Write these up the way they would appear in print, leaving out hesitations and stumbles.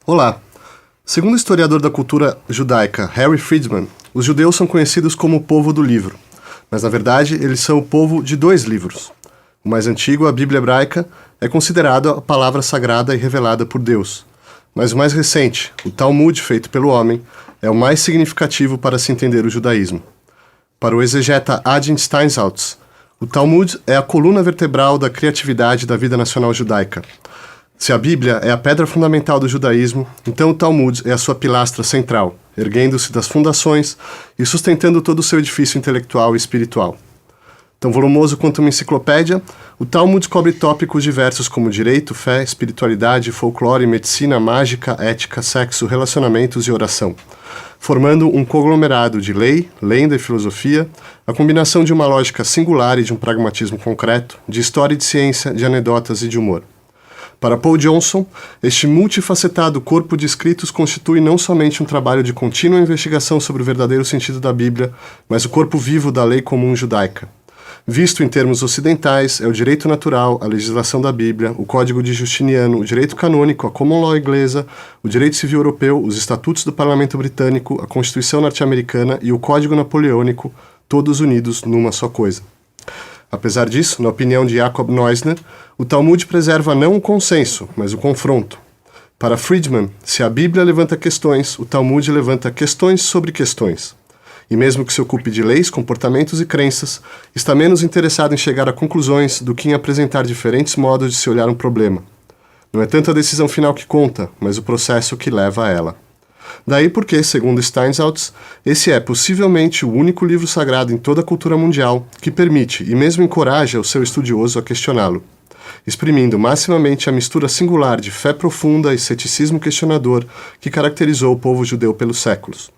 Olá! Segundo o historiador da cultura judaica Harry Friedman, os judeus são conhecidos como o povo do livro, mas na verdade eles são o povo de 2 livros. O mais antigo, a Bíblia hebraica, é considerado a palavra sagrada e revelada por Deus, mas o mais recente, o Talmud feito pelo homem, é o mais significativo para se entender o judaísmo. Para o exegeta Adin Steinsaltz, o Talmud é a coluna vertebral da criatividade da vida nacional judaica. Se a Bíblia é a pedra fundamental do judaísmo, então o Talmud é a sua pilastra central, erguendo-se das fundações e sustentando todo o seu edifício intelectual e espiritual. Tão volumoso quanto uma enciclopédia, o Talmud cobre tópicos diversos como direito, fé, espiritualidade, folclore, medicina, mágica, ética, sexo, relacionamentos e oração, formando um conglomerado de lei, lenda e filosofia, a combinação de uma lógica singular e de um pragmatismo concreto, de história e de ciência, de anedotas e de humor. Para Paul Johnson, este multifacetado corpo de escritos constitui não somente um trabalho de contínua investigação sobre o verdadeiro sentido da Bíblia, mas o corpo vivo da lei comum judaica. Visto em termos ocidentais, é o direito natural, a legislação da Bíblia, o Código de Justiniano, o direito canônico, a common law inglesa, o direito civil europeu, os estatutos do Parlamento britânico, a Constituição norte-americana e o Código napoleônico, todos unidos numa só coisa. Apesar disso, na opinião de Jacob Neusner, o Talmud preserva não o consenso, mas o confronto. Para Friedman, se a Bíblia levanta questões, o Talmud levanta questões sobre questões. E mesmo que se ocupe de leis, comportamentos e crenças, está menos interessado em chegar a conclusões do que em apresentar diferentes modos de se olhar um problema. Não é tanto a decisão final que conta, mas o processo que leva a ela. Daí porque, segundo Steinsaltz, esse é possivelmente o único livro sagrado em toda a cultura mundial que permite e mesmo encoraja o seu estudioso a questioná-lo, exprimindo maximamente a mistura singular de fé profunda e ceticismo questionador que caracterizou o povo judeu pelos séculos.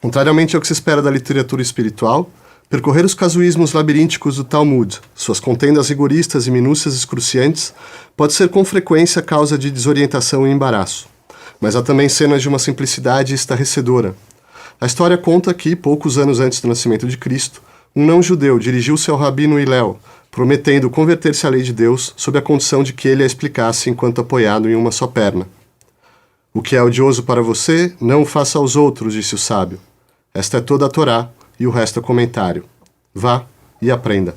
Contrariamente ao que se espera da literatura espiritual, percorrer os casuísmos labirínticos do Talmud, suas contendas rigoristas e minúcias excruciantes, pode ser com frequência causa de desorientação e embaraço. Mas há também cenas de uma simplicidade estarrecedora. A história conta que, poucos anos antes do nascimento de Cristo, um não-judeu dirigiu-se ao rabino Hillel, prometendo converter-se à lei de Deus sob a condição de que ele a explicasse enquanto apoiado em uma só perna. O que é odioso para você, não o faça aos outros, disse o sábio. Esta é toda a Torá e o resto é comentário. Vá e aprenda.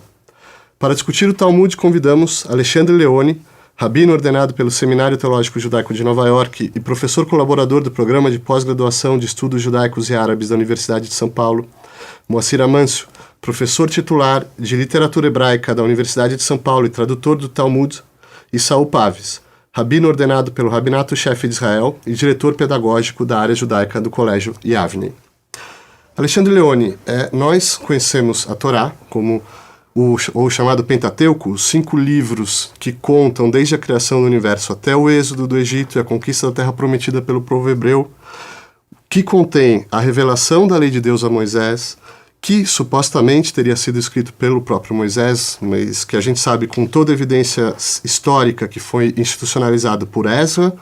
Para discutir o Talmud, convidamos Alexandre Leone, rabino ordenado pelo Seminário Teológico Judaico de Nova York e professor colaborador do Programa de Pós-Graduação de Estudos Judaicos e Árabes da Universidade de São Paulo, Moacir Amâncio, professor titular de Literatura Hebraica da Universidade de São Paulo e tradutor do Talmud, e Saul Paves, rabino ordenado pelo Rabinato-Chefe de Israel e diretor pedagógico da área judaica do Colégio Yavnei. Alexandre Leone, nós conhecemos a Torá como o chamado Pentateuco, os 5 livros que contam desde a criação do universo até o êxodo do Egito e a conquista da terra prometida pelo povo hebreu, que contém a revelação da lei de Deus a Moisés, que supostamente teria sido escrito pelo próprio Moisés, mas que a gente sabe com toda a evidência histórica que foi institucionalizado por Ezra,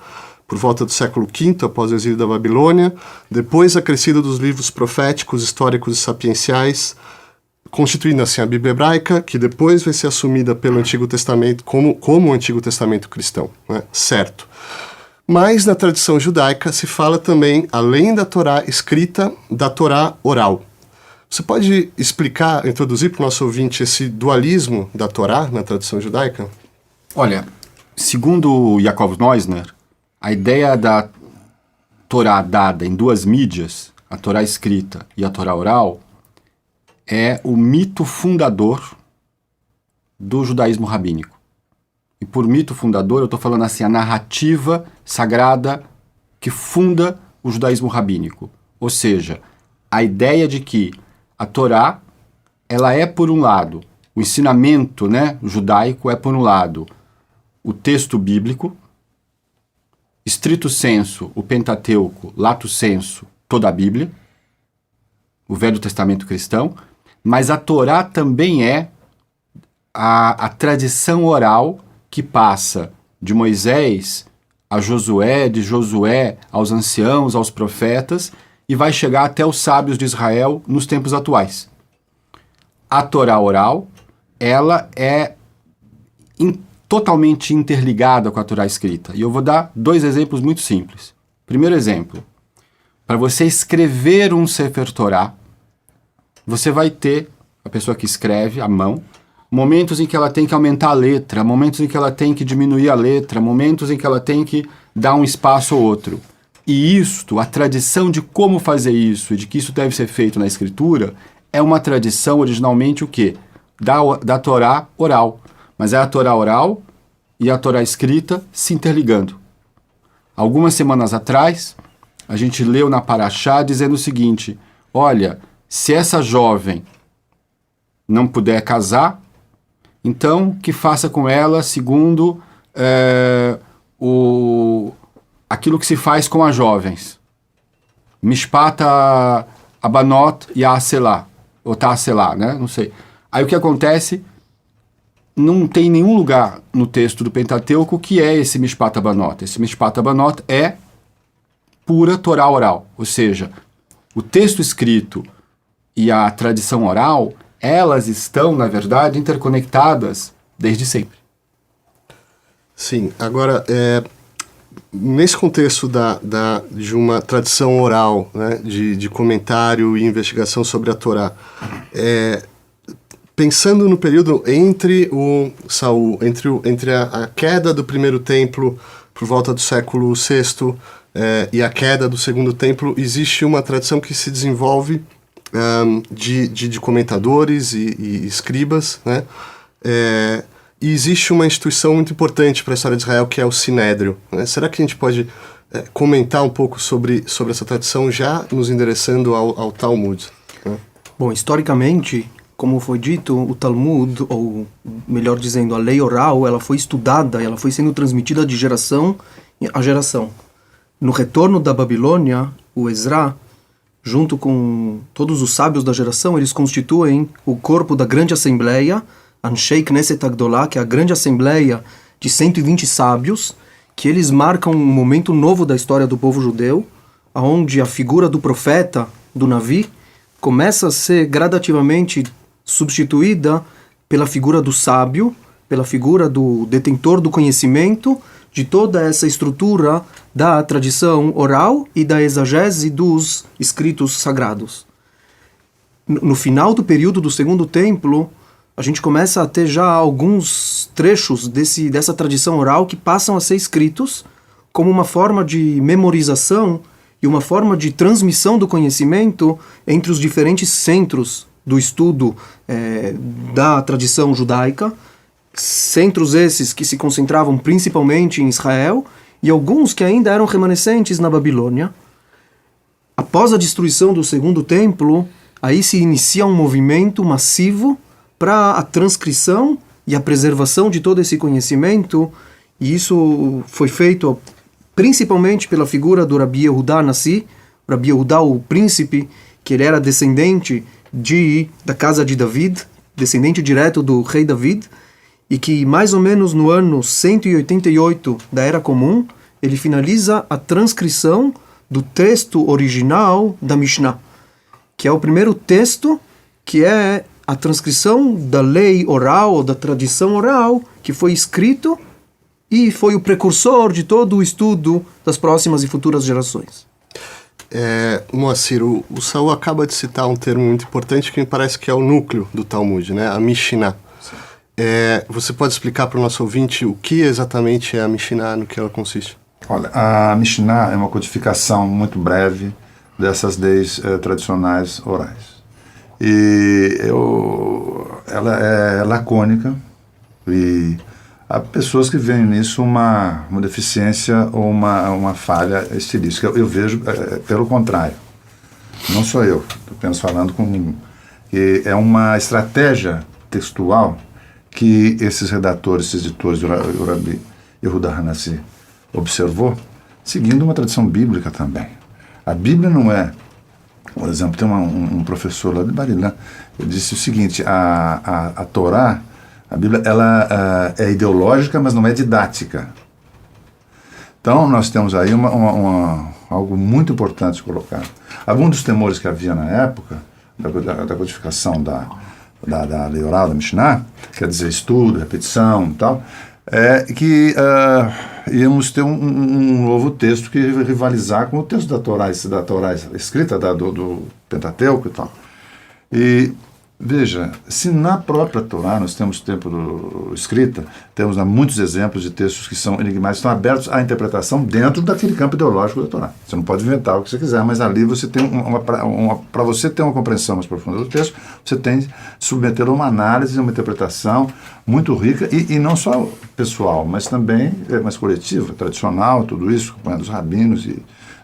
por volta do século V, após o exílio da Babilônia, depois a crescida dos livros proféticos, históricos e sapienciais, constituindo assim a Bíblia hebraica, que depois vai ser assumida pelo Antigo Testamento como o Antigo Testamento cristão, né? Certo. Mas na tradição judaica se fala também, além da Torá escrita, da Torá oral. Você pode explicar, introduzir para o nosso ouvinte esse dualismo da Torá na tradição judaica? Olha, segundo Yaakov Neusner, a ideia da Torá dada em 2 mídias, a Torá escrita e a Torá oral, é o mito fundador do judaísmo rabínico. E por mito fundador eu estou falando assim, a narrativa sagrada que funda o judaísmo rabínico. Ou seja, a ideia de que a Torá, ela é por um lado, o ensinamento, judaico é por um lado, o texto bíblico, stricto sensu, o Pentateuco, lato sensu, toda a Bíblia, o Velho Testamento cristão, mas a Torá também é a tradição oral que passa de Moisés a Josué, de Josué aos anciãos, aos profetas, e vai chegar até os sábios de Israel nos tempos atuais. A Torá oral, ela é totalmente interligada com a Torá escrita. E eu vou dar 2 exemplos muito simples. Primeiro exemplo, para você escrever um Sefer Torá, você vai ter, a pessoa que escreve à mão, momentos em que ela tem que aumentar a letra, momentos em que ela tem que diminuir a letra, momentos em que ela tem que dar um espaço ou outro. E isto, a tradição de como fazer isso e de que isso deve ser feito na escritura, é uma tradição originalmente o quê? Da Torá oral. Mas é a Torá oral e a Torá escrita se interligando. Algumas semanas atrás, a gente leu na Parashá dizendo o seguinte: olha, se essa jovem não puder casar, então que faça com ela segundo aquilo que se faz com as jovens. Mishpata abanot ya'aselá, ou ta'aselá, né? Não sei. Aí o que acontece? Não tem nenhum lugar no texto do Pentateuco que é esse Mishpat Abanot. Esse Mishpat Abanot é pura Torá oral. Ou seja, o texto escrito e a tradição oral, elas estão, na verdade, interconectadas desde sempre. Sim, agora, nesse contexto de uma tradição oral, né, de comentário e investigação sobre a Torá, pensando no período entre o Saul, entre a queda do primeiro templo por volta do século VI e a queda do segundo templo, existe uma tradição que se desenvolve de comentadores e escribas, né? E existe uma instituição muito importante para a história de Israel, que é o Sinédrio, né? Será que a gente pode comentar um pouco sobre essa tradição, já nos endereçando ao Talmud, né? Bom, historicamente, como foi dito, o Talmud, ou melhor dizendo, a lei oral, ela foi estudada, ela foi sendo transmitida de geração a geração. No retorno da Babilônia, o Ezra, junto com todos os sábios da geração, eles constituem o corpo da grande assembleia, Anshei Knesset Agdolá, que é a grande assembleia de 120 sábios, que eles marcam um momento novo da história do povo judeu, onde a figura do profeta, do Navi, começa a ser gradativamente substituída pela figura do sábio, pela figura do detentor do conhecimento, de toda essa estrutura da tradição oral e da exegese dos escritos sagrados. No final do período do Segundo Templo, a gente começa a ter já alguns trechos dessa tradição oral que passam a ser escritos como uma forma de memorização e uma forma de transmissão do conhecimento entre os diferentes centros do estudo da tradição judaica, centros esses que se concentravam principalmente em Israel e alguns que ainda eram remanescentes na Babilônia. Após a destruição do Segundo Templo, aí se inicia um movimento massivo para a transcrição e a preservação de todo esse conhecimento, e isso foi feito principalmente pela figura do Rabi Yehudá Nassi, Rabi Yehudá, o príncipe, que ele era descendente da casa de David, descendente direto do rei David, e que mais ou menos no ano 188 da Era Comum, ele finaliza a transcrição do texto original da Mishnah, que é o primeiro texto que é a transcrição da lei oral, ou da tradição oral, que foi escrito e foi o precursor de todo o estudo das próximas e futuras gerações. Moacir, o Saul acaba de citar um termo muito importante que me parece que é o núcleo do Talmud, né? A Mishnah. Você pode explicar para o nosso ouvinte o que exatamente é a Mishnah, no que ela consiste? Olha, a Mishnah é uma codificação muito breve dessas leis tradicionais orais. E ela é lacônica e há pessoas que veem nisso uma deficiência ou uma falha estilística. Eu vejo pelo contrário. Não sou eu, estou apenas falando que é uma estratégia textual que esses redatores, esses editores do Rabi Yehudá Hanassi observou, seguindo uma tradição bíblica também. A Bíblia não é, por exemplo, tem um professor lá de Barilã, ele disse o seguinte: a Torá, a Bíblia, ela é ideológica, mas não é didática. Então, nós temos aí algo muito importante colocado. Alguns dos temores que havia na época da codificação da lei oral, da Mishnah, quer dizer, estudo, repetição e tal, é que íamos ter um novo texto que ia rivalizar com o texto da Torá escrita do Pentateuco e tal. E veja, se na própria Torá nós temos tempo escrita, temos muitos exemplos de textos que são enigmáticos, estão abertos à interpretação dentro daquele campo ideológico da Torá. Você não pode inventar o que você quiser, mas ali você tem para você ter uma compreensão mais profunda do texto, você tem de submeter a uma análise, uma interpretação muito rica, e não só pessoal, mas também mais coletiva, tradicional, tudo isso, acompanhando os rabinos.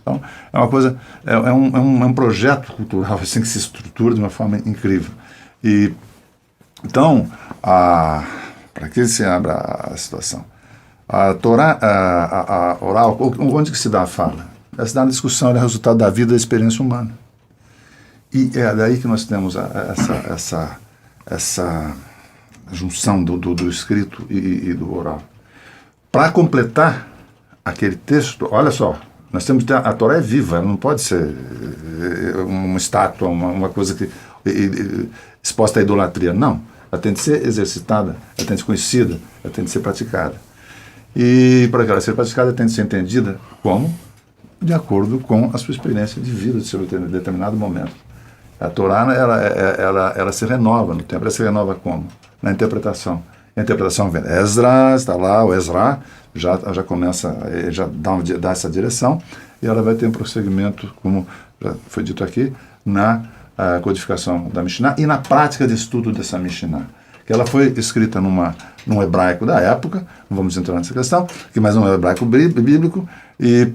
Então, é uma coisa, é um projeto cultural assim, que se estrutura de uma forma incrível. E então, para que se abra a situação? A Torá, a oral, onde que se dá a fala? Ela se dá na discussão, é resultado da vida e da experiência humana. E é daí que nós temos essa junção do escrito e do oral. Para completar aquele texto, olha só, nós temos que ter, a Torá é viva, ela não pode ser uma estátua, uma coisa que exposta à idolatria. Não, ela tem de ser exercitada, ela tem de ser conhecida, ela tem de ser praticada. E para ela ser praticada, ela tem de ser entendida como? De acordo com a sua experiência de vida de seu determinado momento. A Torá, ela se renova no tempo. Ela se renova como? Na interpretação. A interpretação vem. Esdra, está lá, o Ezra já começa, já dá essa direção, e ela vai ter um prosseguimento, como já foi dito aqui, na codificação da Mishnah e na prática de estudo dessa Mishnah. Que ela foi escrita num hebraico da época, não vamos entrar nessa questão, mas um hebraico bíblico, e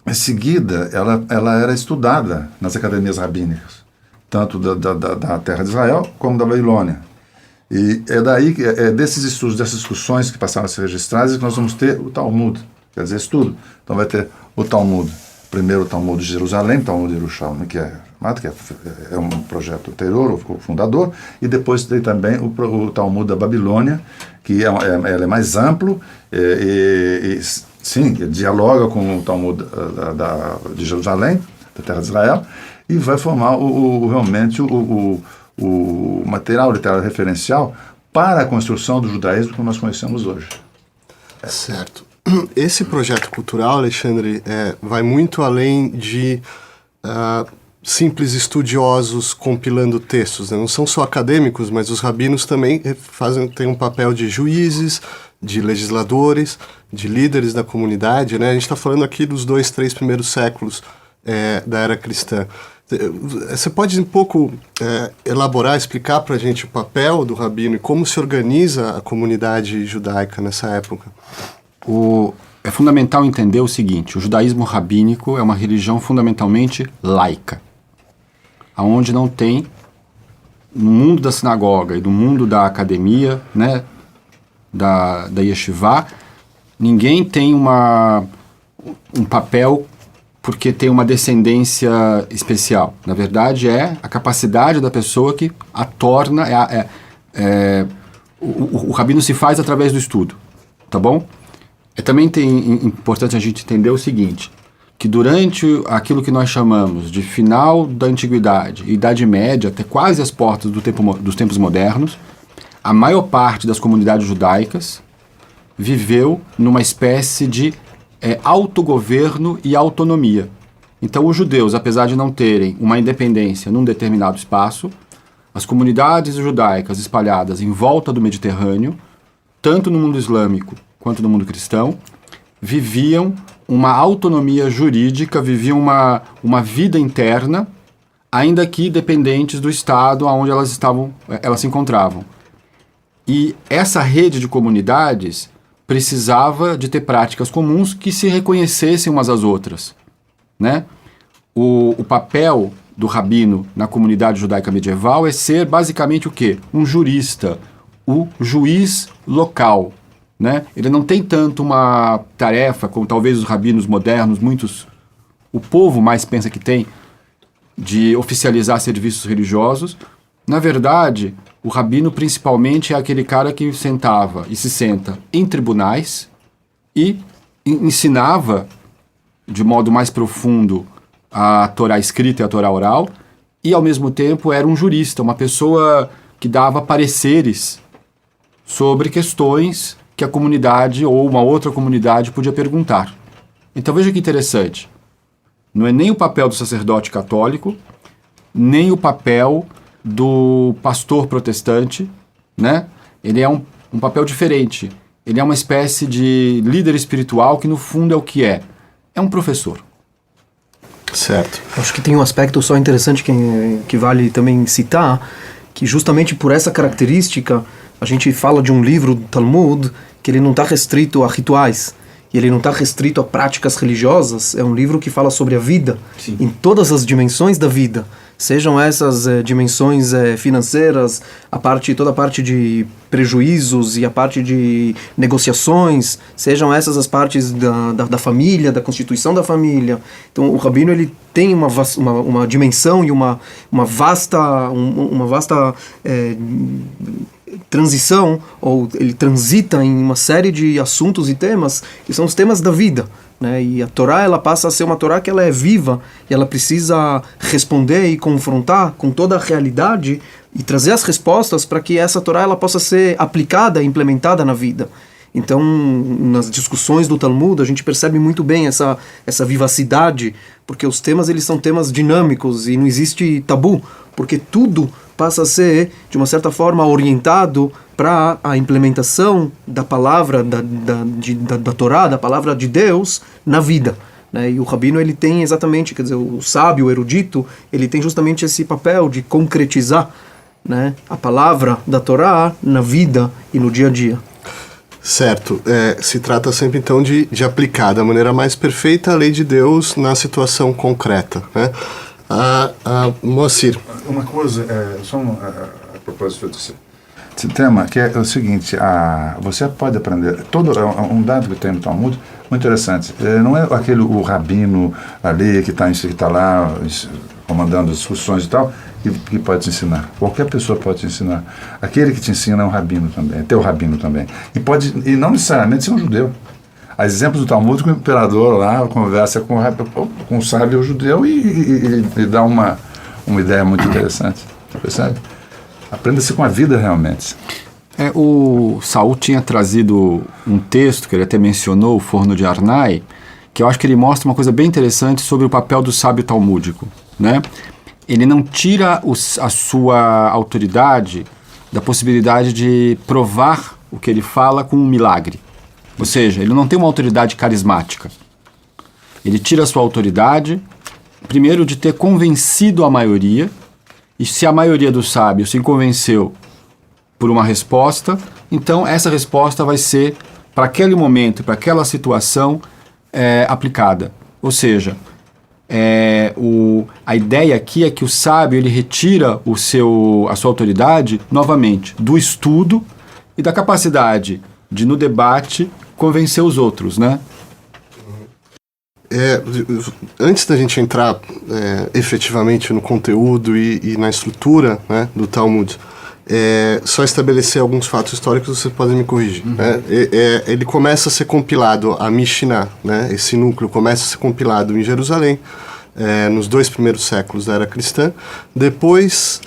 em seguida ela era estudada nas academias rabínicas, tanto da terra de Israel como da Babilônia. E é daí, desses estudos, dessas discussões que passaram a ser registradas, que nós vamos ter o Talmud, quer dizer, estudo. Então vai ter o Talmud, primeiro o Talmud de Jerusalém, o Talmud de Yerushalmi, que é um projeto anterior, o fundador, e depois tem também o Talmud da Babilônia, que ela é mais amplo, sim, dialoga com o Talmud de Jerusalém, da terra de Israel, e vai formar realmente o material literário referencial para a construção do judaísmo que nós conhecemos hoje. Certo. Esse projeto cultural, Alexandre, vai muito além de simples estudiosos compilando textos, né? Não são só acadêmicos, mas os rabinos também têm um papel de juízes, de legisladores, de líderes da comunidade, né? A gente está falando aqui dos 2, 3 primeiros séculos da era cristã. Você pode um pouco elaborar, explicar para a gente o papel do rabino e como se organiza a comunidade judaica nessa época? É fundamental entender o seguinte: o judaísmo rabínico é uma religião fundamentalmente laica, aonde não tem, no mundo da sinagoga e no mundo da academia, né, da yeshivá, ninguém tem um papel porque tem uma descendência especial. Na verdade, é a capacidade da pessoa que a torna... o rabino se faz através do estudo, tá bom? Também importante a gente entender o seguinte, que durante aquilo que nós chamamos de final da Antiguidade e Idade Média, até quase as portas dos tempos modernos, a maior parte das comunidades judaicas viveu numa espécie de autogoverno e autonomia. Então, os judeus, apesar de não terem uma independência num determinado espaço, as comunidades judaicas espalhadas em volta do Mediterrâneo, tanto no mundo islâmico quanto no mundo cristão, viviam uma autonomia jurídica, viviam uma vida interna, ainda que dependentes do estado onde elas se encontravam. E essa rede de comunidades precisava de ter práticas comuns que se reconhecessem umas às outras, né? O papel do rabino na comunidade judaica medieval é ser basicamente o quê? Um jurista, o juiz local, né? Ele não tem tanto uma tarefa, como talvez os rabinos modernos, o povo mais pensa que tem, de oficializar serviços religiosos. Na verdade, o rabino principalmente é aquele cara que sentava e se senta em tribunais e ensinava de modo mais profundo a Torá escrita e a Torá oral, e ao mesmo tempo era um jurista, uma pessoa que dava pareceres sobre questões que a comunidade ou uma outra comunidade podia perguntar. Então veja que interessante. Não é nem o papel do sacerdote católico, nem o papel do pastor protestante, né? Ele é um papel diferente. Ele é uma espécie de líder espiritual que, no fundo, é o que é. É um professor. Certo. Acho que tem um aspecto só interessante que vale também citar, que justamente por essa característica, a gente fala de um livro do Talmud que ele não está restrito a rituais, e ele não está restrito a práticas religiosas. É um livro que fala sobre a vida, sim, em todas as dimensões da vida. Sejam essas dimensões financeiras, toda a parte de prejuízos e a parte de negociações, sejam essas as partes da família, da constituição da família. Então o Rabino ele tem uma dimensão e uma vasta transição, ou ele transita em uma série de assuntos e temas que são os temas da vida, né? E a Torá ela passa a ser uma Torá que ela é viva e ela precisa responder e confrontar com toda a realidade e trazer as respostas para que essa Torá ela possa ser aplicada e implementada na vida. Então, nas discussões do Talmud, a gente percebe muito bem essa vivacidade, porque os temas eles são temas dinâmicos e não existe tabu, porque tudo passa a ser, de uma certa forma, orientado para a implementação da palavra da Torá, da palavra de Deus, na vida, né? E o Rabino ele tem exatamente, quer dizer, o sábio, o erudito, ele tem justamente esse papel de concretizar, né, a palavra da Torá na vida e no dia a dia. Certo. Se trata sempre, então, de aplicar da maneira mais perfeita a lei de Deus na situação concreta, né? Moacir. Uma coisa, só a propósito desse tema, que é o seguinte, você pode aprender, um dado que tem no Talmud, muito interessante, não é o rabino ali que está lá comandando as discussões e tal, que pode te ensinar. Qualquer pessoa pode te ensinar. Aquele que te ensina é um rabino também, é teu rabino também. E não necessariamente ser um judeu. Há exemplos do Talmud que o imperador lá conversa com o sábio judeu e dá uma ideia muito interessante. Percebe? Aprenda-se com a vida realmente. O Saul tinha trazido um texto, que ele até mencionou, o Forno de Arnai, que eu acho que ele mostra uma coisa bem interessante sobre o papel do sábio talmúdico, né? Ele não tira a sua autoridade da possibilidade de provar o que ele fala com um milagre. Ou seja, ele não tem uma autoridade carismática. Ele tira a sua autoridade, primeiro, de ter convencido a maioria, e se a maioria dos sábios se convenceu por uma resposta, então essa resposta vai ser, para aquele momento, para aquela situação, aplicada. Ou seja, a ideia aqui é que o sábio ele retira a sua autoridade, novamente, do estudo e da capacidade de, no debate, convencer os outros, né? Antes da gente entrar efetivamente no conteúdo e na estrutura, né, do Talmud, só estabelecer alguns fatos históricos, vocês podem me corrigir. Né? Ele começa a ser compilado, a Mishnah, né, esse núcleo começa a ser compilado em Jerusalém, nos 2 primeiros séculos da era cristã. Depois...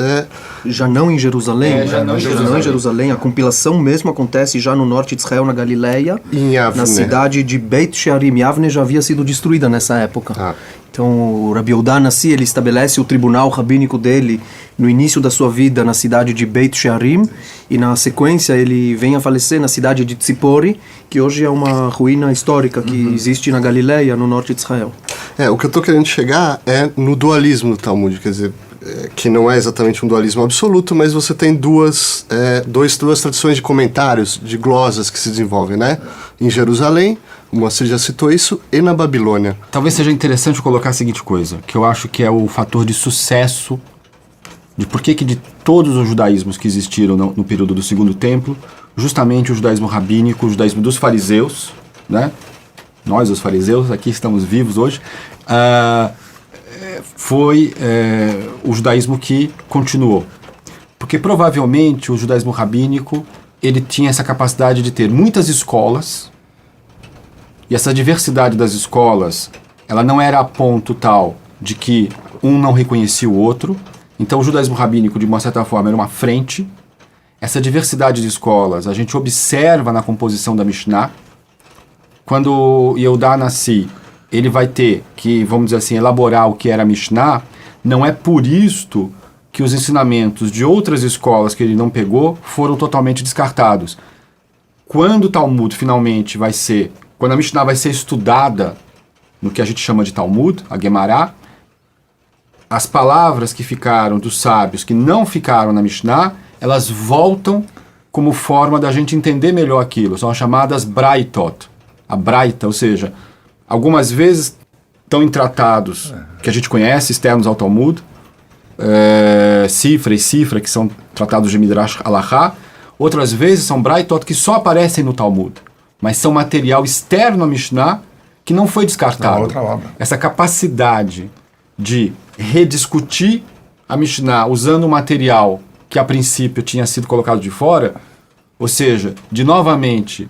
Já não em Jerusalém? Já não em Jerusalém. A compilação mesmo acontece já no norte de Israel, na Galileia, em Yavne, na cidade de Beit Shearim. Yavne já havia sido destruída nessa época. Então o Rabi Yehuda Nassi, ele estabelece o tribunal rabínico dele no início da sua vida na cidade de Beit Shearim, e na sequência ele vem a falecer na cidade de Tzipori, que hoje é uma ruína histórica que existe na Galileia, no norte de Israel. O que eu estou querendo chegar é no dualismo do Talmud, quer dizer, que não é exatamente um dualismo absoluto, mas você tem duas tradições de comentários, de glosas que se desenvolvem, né? Em Jerusalém, o Moacir já citou isso, e na Babilônia. Talvez seja interessante colocar a seguinte coisa, que eu acho que é o fator de sucesso de por que de todos os judaísmos que existiram no período do Segundo Templo, justamente o judaísmo rabínico, o judaísmo dos fariseus, né? Nós, os fariseus, aqui estamos vivos hoje, foi o judaísmo que continuou. Porque provavelmente o judaísmo rabínico ele tinha essa capacidade de ter muitas escolas, e essa diversidade das escolas ela não era a ponto tal de que um não reconhecia o outro. Então o judaísmo rabínico, de uma certa forma, era uma frente, essa diversidade de escolas a gente observa na composição da Mishnah. Quando Yehudá Nassi, ele vai ter que, vamos dizer assim, elaborar o que era a Mishnah, não é por isto que os ensinamentos de outras escolas que ele não pegou foram totalmente descartados. Quando o Talmud finalmente quando a Mishnah vai ser estudada no que a gente chama de Talmud, a Gemara, as palavras que ficaram dos sábios, que não ficaram na Mishnah, elas voltam como forma da gente entender melhor aquilo. São as chamadas Braitot. A Braita, ou seja, algumas vezes estão em tratados que a gente conhece, externos ao Talmud, Sifra e Sifra, que são tratados de Midrash Halachá. Outras vezes são Braitot que só aparecem no Talmud, mas são material externo à Mishnah que não foi descartado. Outra obra. Essa capacidade de rediscutir a Mishnah usando um material que a princípio tinha sido colocado de fora, ou seja, de novamente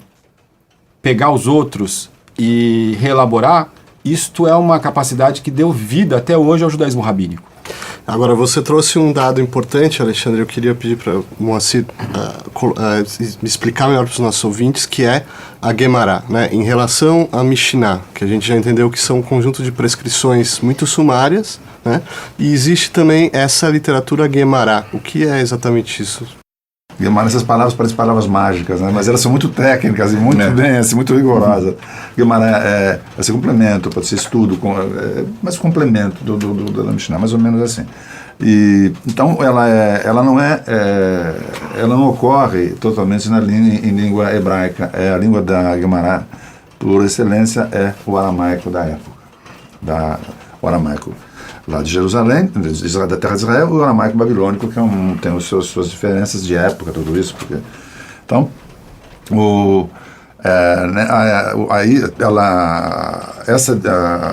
pegar os outros e reelaborar, isto é uma capacidade que deu vida até hoje ao judaísmo rabínico. Agora, você trouxe um dado importante, Alexandre, eu queria pedir para o Moacir me explicar melhor para os nossos ouvintes, que é a Gemara, né? Em relação à Mishnah, que a gente já entendeu que são um conjunto de prescrições muito sumárias, né? E existe também essa literatura Gemara. O que é exatamente isso? Gemara, essas palavras parecem palavras mágicas, né? Mas elas são muito técnicas e muito bem, assim, muito rigorosas. Gemara pode ser complemento, pode ser estudo, mas complemento da Mishnah, mais ou menos assim. E, então, ela não ocorre totalmente em língua hebraica. A língua da Gemara, por excelência, é o aramaico da época. O aramaico lá de Jerusalém, da terra de Israel, o aramaico babilônico, que tem suas diferenças de época, tudo isso. Então,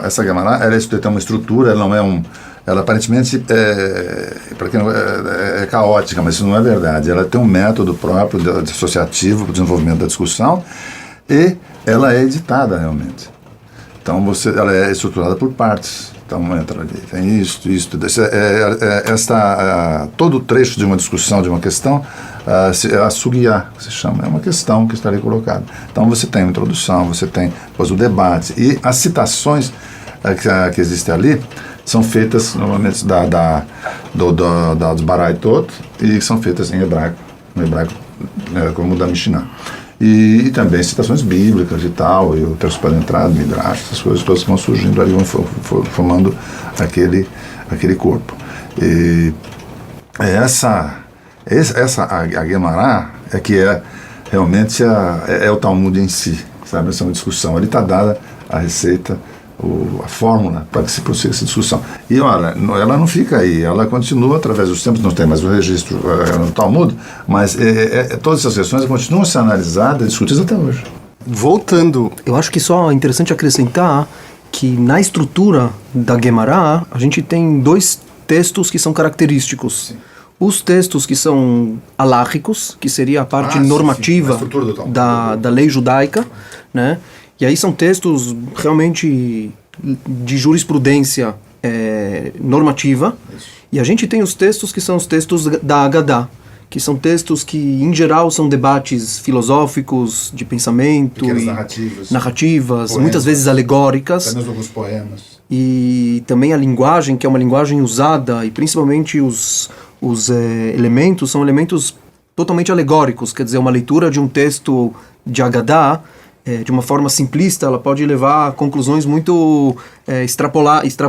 essa Gemara, ela tem uma estrutura, ela não é ela aparentemente para quem é caótica, mas isso não é verdade. Ela tem um método próprio associativo para o desenvolvimento da discussão e ela é editada realmente. Então ela é estruturada por partes. Então entra ali, tem isso. Todo o trecho de uma discussão, de uma questão, é a sugya, que se chama, é uma questão que está ali colocada. Então você tem a introdução, você tem depois o debate, e as citações que existem ali são feitas normalmente dos Baraitot, e são feitas em hebraico, como o da Mishnah. E também citações bíblicas e tal, e o texto para entrar, Midrash, essas coisas todas vão surgindo ali, vão formando aquele corpo. E a Gemara que é realmente o Talmud em si, sabe? Essa é uma discussão. Ali está dada a receita, a fórmula para que se prossiga essa discussão. E olha, ela não fica aí, ela continua através dos tempos, não tem mais o registro no Talmud, mas todas essas questões continuam a ser analisadas e discutidas até hoje. Voltando... Eu acho que só é interessante acrescentar que na estrutura da Gemara a gente tem dois textos que são característicos. Sim. Os textos que são alárricos, que seria a parte normativa da lei judaica, né? E aí são textos realmente de jurisprudência normativa. Isso. E a gente tem os textos que são os textos da Agadá, que são textos que, em geral, são debates filosóficos, de pensamento, narrativas poemas, muitas vezes alegóricas. Apenas alguns poemas. E também a linguagem, que é uma linguagem usada, e principalmente os elementos, são elementos totalmente alegóricos. Quer dizer, uma leitura de um texto de Agadá, de uma forma simplista, ela pode levar a conclusões muito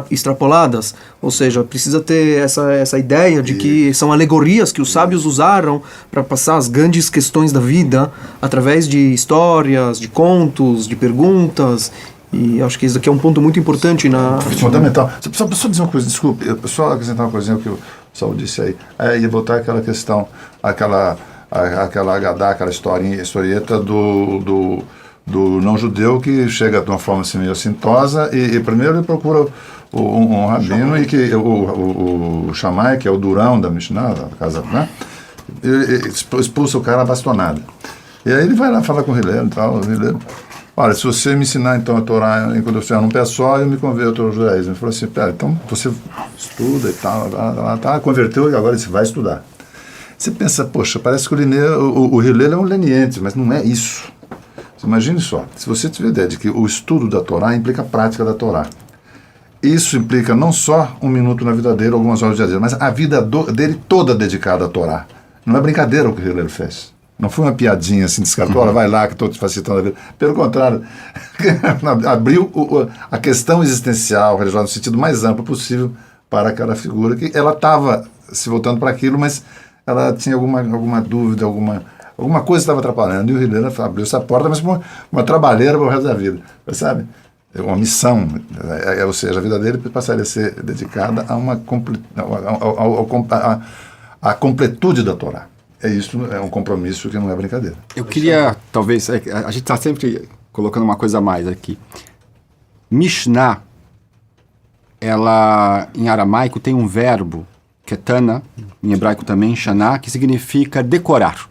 extrapoladas. Ou seja, precisa ter essa ideia de que são alegorias que os sábios usaram para passar as grandes questões da vida através de histórias, de contos, de perguntas. E acho que isso aqui é um ponto muito importante fundamental. Só dizer uma coisa, desculpe, só acrescentar uma coisinha que o Saul disse aí. Ia voltar àquela questão, aquela Agadá, aquela historieta do não-judeu que chega de uma forma assim meio assintosa e primeiro ele procura um rabino e que o Shammai, que é o durão da Mishnah, da casa, né? Ele expulsa o cara a bastonada. E aí ele vai lá falar com o Hilel e tal, olha, se você me ensinar então a Torá enquanto eu estiver num pé só, eu me converto ao judaísmo. Ele falou assim, então você estuda e tal, converteu e agora você vai estudar. Você pensa, poxa, parece que o Hillel é um leniente, mas não é isso. Imagine só, se você tiver ideia de que o estudo da Torá implica a prática da Torá. Isso implica não só um minuto na vida dele, algumas horas do dia a dia, mas a vida dele toda dedicada à Torá. Não é brincadeira o que o Hillel fez. Não foi uma piadinha assim, descartou, vai lá que estou te facilitando a vida. Pelo contrário, abriu a questão existencial religiosa no sentido mais amplo possível para aquela figura, que ela estava se voltando para aquilo, mas ela tinha alguma dúvida, alguma coisa estava atrapalhando, e o Hillel abriu essa porta, mas uma trabalheira para o resto da vida, sabe? Uma missão, ou seja, a vida dele passaria a ser dedicada a completude da Torá. Isso é um compromisso que não é brincadeira. Eu queria, talvez, a gente está sempre colocando uma coisa a mais aqui. Mishnah, ela, em aramaico, tem um verbo, ketana, em hebraico também, shana, que significa decorar.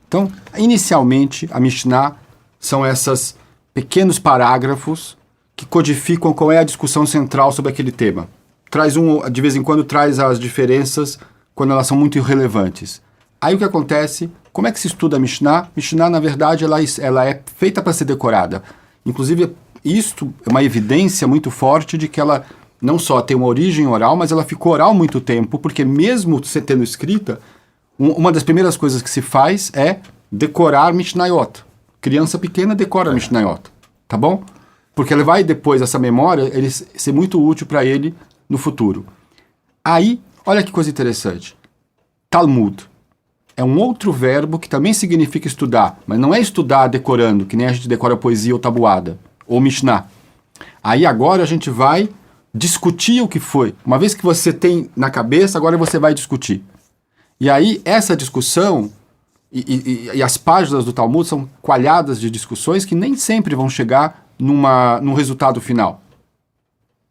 Então, inicialmente, a Mishnah são esses pequenos parágrafos que codificam qual é a discussão central sobre aquele tema. De vez em quando traz as diferenças quando elas são muito irrelevantes. Aí o que acontece, como é que se estuda a Mishnah? Mishnah, na verdade, ela é feita para ser decorada. Inclusive, isto é uma evidência muito forte de que ela não só tem uma origem oral, mas ela ficou oral muito tempo, porque mesmo tendo escrita, uma das primeiras coisas que se faz é decorar Mishnayot. Criança pequena decora Mishnayot, tá bom? Porque ela vai depois, essa memória, ser muito útil para ele no futuro. Aí, olha que coisa interessante. Talmud é um outro verbo que também significa estudar, mas não é estudar decorando, que nem a gente decora poesia ou tabuada, ou Mishnah. Aí agora a gente vai discutir o que foi. Uma vez que você tem na cabeça, agora você vai discutir. E aí essa discussão e as páginas do Talmud são coalhadas de discussões que nem sempre vão chegar num resultado final.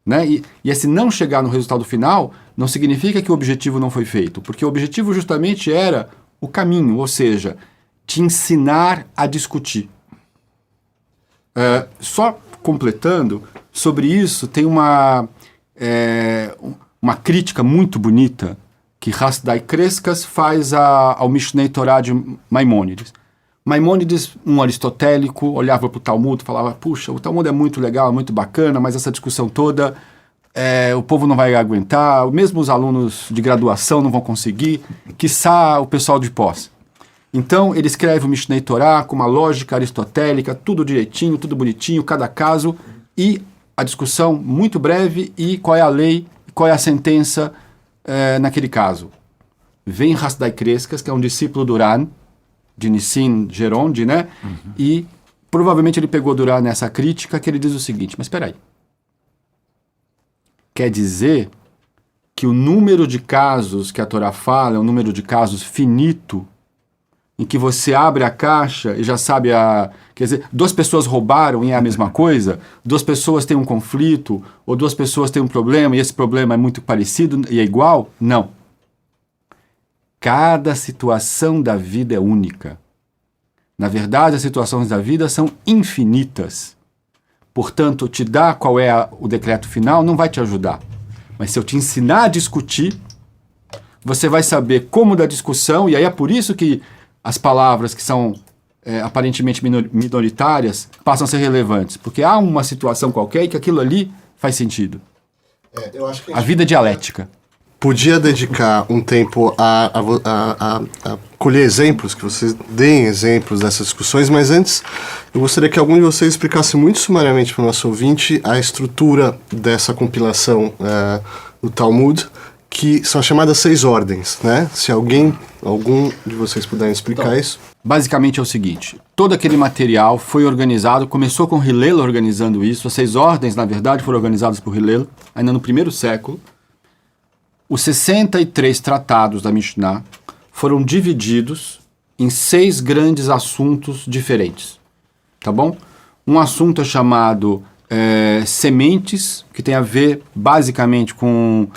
Né? E esse não chegar no resultado final não significa que o objetivo não foi feito, porque o objetivo justamente era o caminho, ou seja, te ensinar a discutir. Só completando, sobre isso tem uma crítica muito bonita que Hasdai Crescas faz ao Mishnei Torah de Maimônides. Maimônides, um aristotélico, olhava para o Talmud e falava, puxa, o Talmud é muito legal, muito bacana, mas essa discussão toda, o povo não vai aguentar, mesmo os alunos de graduação não vão conseguir, quiçá o pessoal de pós. Então, ele escreve o Mishnei Torah com uma lógica aristotélica, tudo direitinho, tudo bonitinho, cada caso, e a discussão muito breve, e qual é a lei, qual é a sentença naquele caso. Vem Hasdai Crescas, que é um discípulo do Ran, de Nissim Geronde, né? Uhum. E provavelmente ele pegou do Ran nessa crítica, que ele diz o seguinte, mas espera aí. Quer dizer que o número de casos que a Torá fala é um número de casos finito, em que você abre a caixa e já sabe quer dizer, 2 pessoas roubaram e é a mesma coisa, 2 pessoas têm um conflito, ou 2 pessoas têm um problema e esse problema é muito parecido e é igual? Não. Cada situação da vida é única. Na verdade, as situações da vida são infinitas. Portanto, te dar qual é o decreto final não vai te ajudar. Mas se eu te ensinar a discutir, você vai saber como da discussão, e aí é por isso que as palavras que são aparentemente minoritárias passam a ser relevantes. Porque há uma situação qualquer e que aquilo ali faz sentido. Eu acho que a vida é dialética. Podia dedicar um tempo a colher exemplos, que vocês deem exemplos dessas discussões, mas antes eu gostaria que algum de vocês explicasse muito sumariamente para o nosso ouvinte a estrutura dessa compilação do Talmud, que são chamadas 6 ordens, né? Se algum de vocês puderem explicar isso. Basicamente é o seguinte, todo aquele material foi organizado, começou com Hillel organizando isso, as 6 ordens, na verdade, foram organizadas por Hillel, ainda no 1º século. Os 63 tratados da Mishnah foram divididos em 6 grandes assuntos diferentes, tá bom? Um assunto é chamado sementes, que tem a ver basicamente com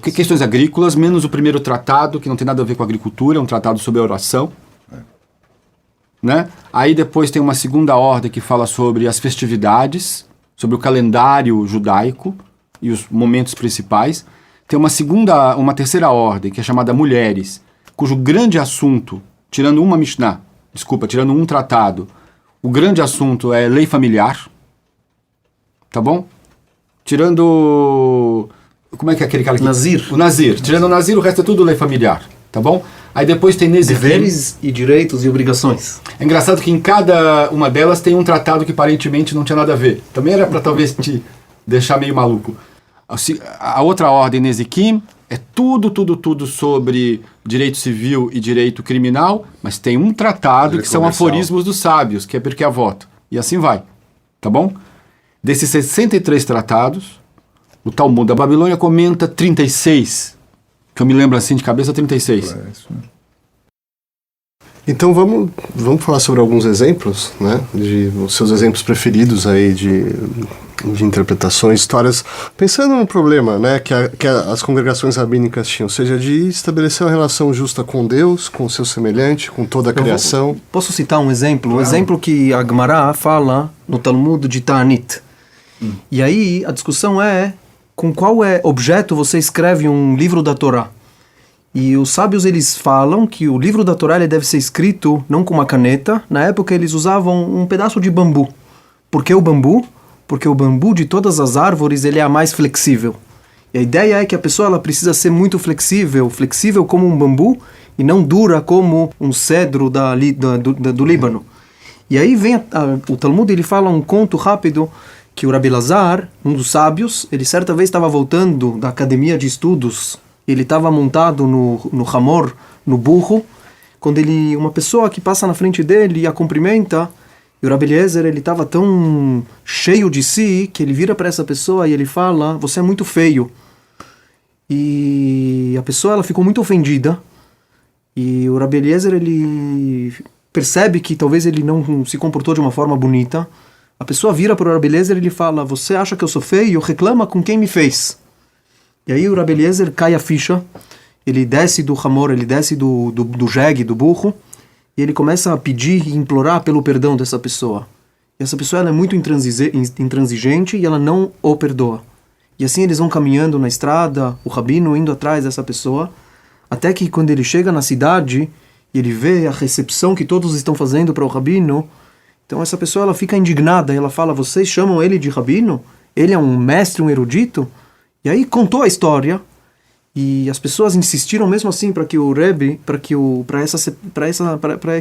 questões agrícolas, menos o 1º tratado, que não tem nada a ver com agricultura, é um tratado sobre a oração. Né? Aí depois tem uma segunda ordem que fala sobre as festividades, sobre o calendário judaico e os momentos principais. Tem uma terceira ordem, que é chamada mulheres, cujo grande assunto, tirando uma Mishnah, tirando um tratado, o grande assunto é lei familiar, tá bom? Tirando... Como é que é aquele cara que... Nazir. O Nazir. Tirando o Nazir, o resto é tudo lei familiar, tá bom? Aí depois tem Nezikim. Deveres e direitos e obrigações. É engraçado que em cada uma delas tem um tratado que aparentemente não tinha nada a ver. Também era para talvez te deixar meio maluco. A outra ordem, Nezikim, é tudo sobre direito civil e direito criminal, mas tem um tratado Direito que são comercial. aforismos dos sábios, que é porque a voto. E assim vai, tá bom? Desses 63 tratados, o Talmud da Babilônia comenta 36, que eu me lembro assim de cabeça, 36. É isso, né? Então vamos falar sobre alguns exemplos, né? De os seus exemplos preferidos aí de interpretações, histórias, pensando no problema, né, que as congregações rabínicas tinham, ou seja, de estabelecer uma relação justa com Deus, com o seu semelhante, com toda a criação. Posso citar um exemplo? Um exemplo que a Gemara fala no Talmud de Ta'anit. E aí a discussão é com qual objeto você escreve um livro da Torá. E os sábios eles falam que o livro da Torá ele deve ser escrito não com uma caneta. Na época eles usavam um pedaço de bambu. Por que o bambu? Porque o bambu de todas as árvores ele é a mais flexível. E a ideia é que a pessoa ela precisa ser muito flexível como um bambu e não dura como um cedro do Líbano. E aí vem o Talmud, ele fala um conto rápido que o Rabi Lazar, um dos sábios, ele certa vez estava voltando da academia de estudos, ele estava montado no Hamor, no burro, quando uma pessoa que passa na frente dele e a cumprimenta, e o Rabi Eliezer, ele estava tão cheio de si, que ele vira para essa pessoa e ele fala, você é muito feio. E a pessoa ela ficou muito ofendida, e o Rabi Eliezer, ele percebe que talvez ele não se comportou de uma forma bonita. A pessoa vira para o Rabi Eliezer e ele fala, você acha que eu sou feio? Reclama com quem me fez. E aí o Rabi Eliezer cai a ficha, ele desce do Hamor, ele desce do jegue, do burro, e ele começa a pedir e implorar pelo perdão dessa pessoa. E essa pessoa ela é muito intransigente e ela não o perdoa. E assim eles vão caminhando na estrada, o rabino indo atrás dessa pessoa, até que quando ele chega na cidade e ele vê a recepção que todos estão fazendo para o rabino, então essa pessoa ela fica indignada, ela fala, vocês chamam ele de rabino? Ele é um mestre, um erudito? E aí contou a história, e as pessoas insistiram mesmo assim para que o Rebbe, para que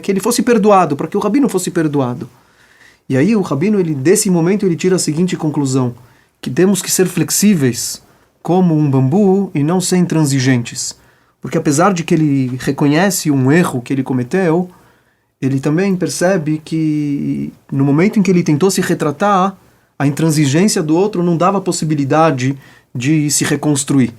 ele fosse perdoado, para que o rabino fosse perdoado. E aí o rabino, desse momento, ele tira a seguinte conclusão, que temos que ser flexíveis como um bambu e não ser intransigentes. Porque apesar de que ele reconhece um erro que ele cometeu, ele também percebe que no momento em que ele tentou se retratar, a intransigência do outro não dava possibilidade de se reconstruir.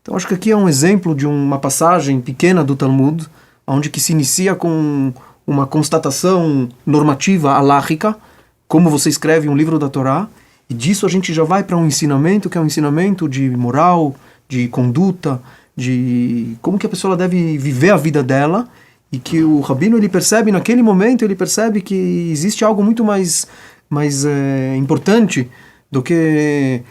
Então acho que aqui é um exemplo de uma passagem pequena do Talmud, onde que se inicia com uma constatação normativa halárrica, como você escreve um livro da Torá, e disso a gente já vai para um ensinamento, que é um ensinamento de moral, de conduta, de como que a pessoa deve viver a vida dela, e que o rabino ele percebe naquele momento, ele percebe que existe algo muito mais importante do que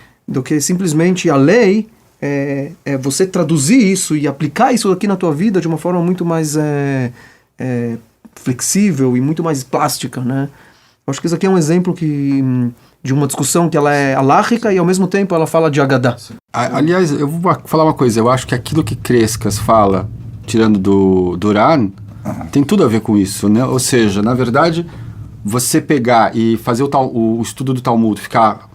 simplesmente a lei, é você traduzir isso e aplicar isso aqui na tua vida de uma forma muito mais flexível e muito mais plástica, né? Eu acho que isso aqui é um exemplo de uma discussão que ela é halárrica e ao mesmo tempo ela fala de Agadá. Aliás, eu vou falar uma coisa, eu acho que aquilo que Crescas fala, tirando do Duran, tem tudo a ver com isso, né? Ou seja, na verdade, você pegar e fazer o estudo do Talmud, ficar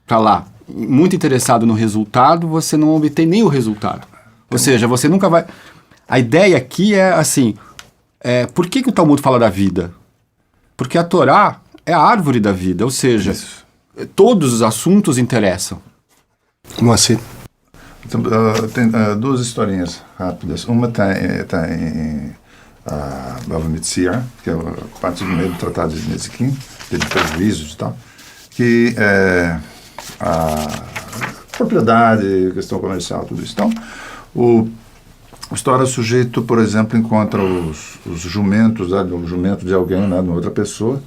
para lá, muito interessado no resultado, você não obtém nem o resultado. Ou seja, você nunca vai... A ideia aqui é assim, por que o Talmud fala da vida? Porque a Torá é a árvore da vida, ou seja, todos os assuntos interessam. Como assim? Então, tem duas historinhas rápidas. Uma está em Bava Metzia, que é a parte do meio do Tratado de Nezikim, de prejuízos e tal, que é a propriedade, questão comercial, tudo isso. Então, a história, o sujeito, por exemplo, encontra os jumentos, o jumento de alguém, né, de outra pessoa.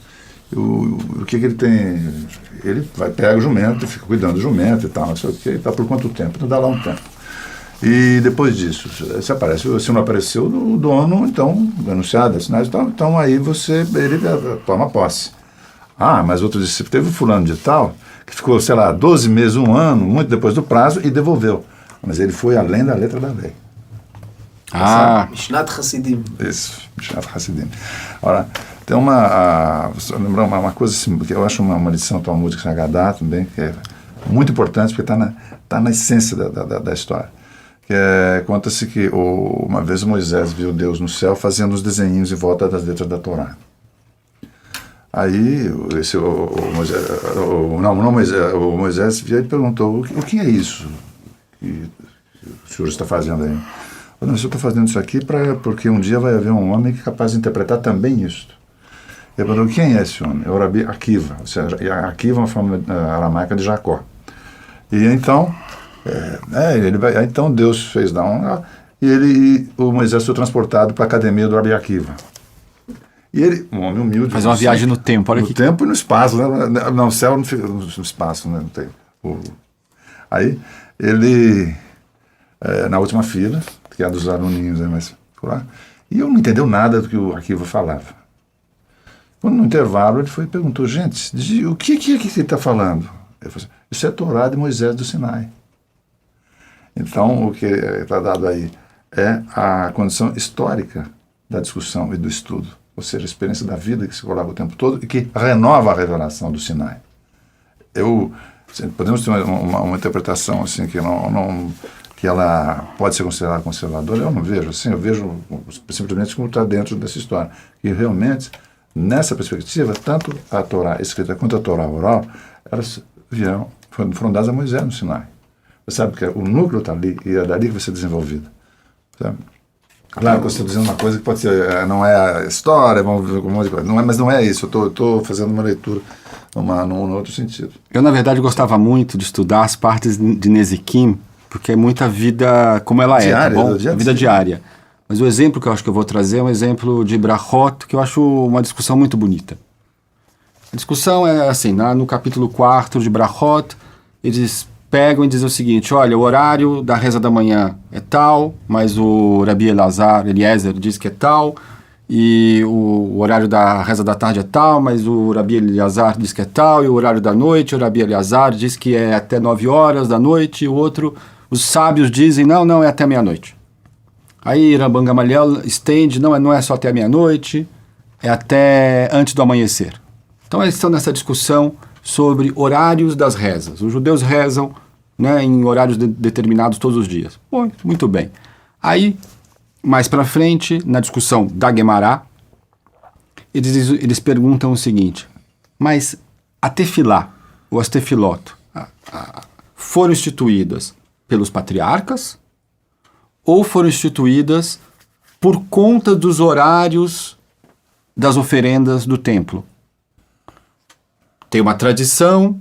O que ele tem? Ele pega o jumento, fica cuidando do jumento e tal, não sei o que, e tal, por quanto tempo? Então dá lá um tempo. E depois disso, se aparece, se não apareceu o dono, então, anunciado, assinado, então aí ele toma posse. Ah, mas outro disse, teve o fulano de tal, que ficou, sei lá, 12 meses, um ano, muito depois do prazo, e devolveu. Mas ele foi além da letra da lei. Mishnat Hassidim. Isso, Mishnat Hassidim. Ora, tem lembrar uma coisa assim, que eu acho uma lição talmúdica em Haggadah também, que é muito importante, porque está na essência da história. Conta-se que uma vez Moisés viu Deus no céu fazendo os desenhinhos em volta das letras da Torá. Aí o Moisés veio e perguntou, o que é isso que o senhor está fazendo aí? Eu estou fazendo isso aqui porque um dia vai haver um homem que é capaz de interpretar também isso. Ele perguntou, quem é esse homem? É o Rabi Akiva, ou seja, Akiva é uma forma aramaica de Jacó. E então, então Deus fez e o Moisés foi transportado para a academia do Rabi Akiva. E ele, um homem humilde... Fazer uma viagem no tempo, olha no tempo e no espaço, né? No céu, no espaço, né? Não tem. Aí, ele, na última fila, que é a dos aluninhos, né? Mas, lá, e eu não entendeu nada do que o Akiva falava. Quando no intervalo ele foi e perguntou, gente, o que ele está falando? Ele falou assim, isso é a Torá de Moisés do Sinai. Então, o que está dado aí é a condição histórica da discussão e do estudo, ou seja, a experiência da vida que se coloca o tempo todo e que renova a revelação do Sinai. Podemos ter uma interpretação assim que ela pode ser considerada conservadora, eu não vejo assim, eu vejo simplesmente como está dentro dessa história, que realmente, nessa perspectiva, tanto a Torá escrita quanto a Torá oral, elas foram dadas a Moisés no Sinai. Você sabe que o núcleo está ali e é dali que vai ser desenvolvido. Sabe? Claro que eu estou dizendo uma coisa que pode ser, não é a história, vamos ver um monte de coisa, mas não é isso, eu estou fazendo uma leitura num outro sentido. Eu, na verdade, gostava muito de estudar as partes de Nezikim, porque é muita vida como ela diária, tá bom? Vida diária. Mas o exemplo que eu acho que eu vou trazer é um exemplo de Brachot, que eu acho uma discussão muito bonita. A discussão é assim, no capítulo 4 de Brachot, eles pegam e dizem o seguinte, olha, o horário da reza da manhã é tal, mas o Rabi Eliezer diz que é tal, e o horário da reza da tarde é tal, mas o Rabi Eleazar diz que é tal, e o horário da noite, o Rabi Eleazar diz que é até 9 horas da noite, e o outro, os sábios dizem, não, é até meia-noite. Aí Rabban Gamaliel estende, não é só até a meia-noite, é até antes do amanhecer. Então eles estão nessa discussão sobre horários das rezas. Os judeus rezam, né, em horários determinados todos os dias. Bom, muito bem. Aí, mais para frente, na discussão da Guemará, eles perguntam o seguinte, mas a tefilá, ou as tefilot, foram instituídas pelos patriarcas ou foram instituídas por conta dos horários das oferendas do templo? Tem uma tradição,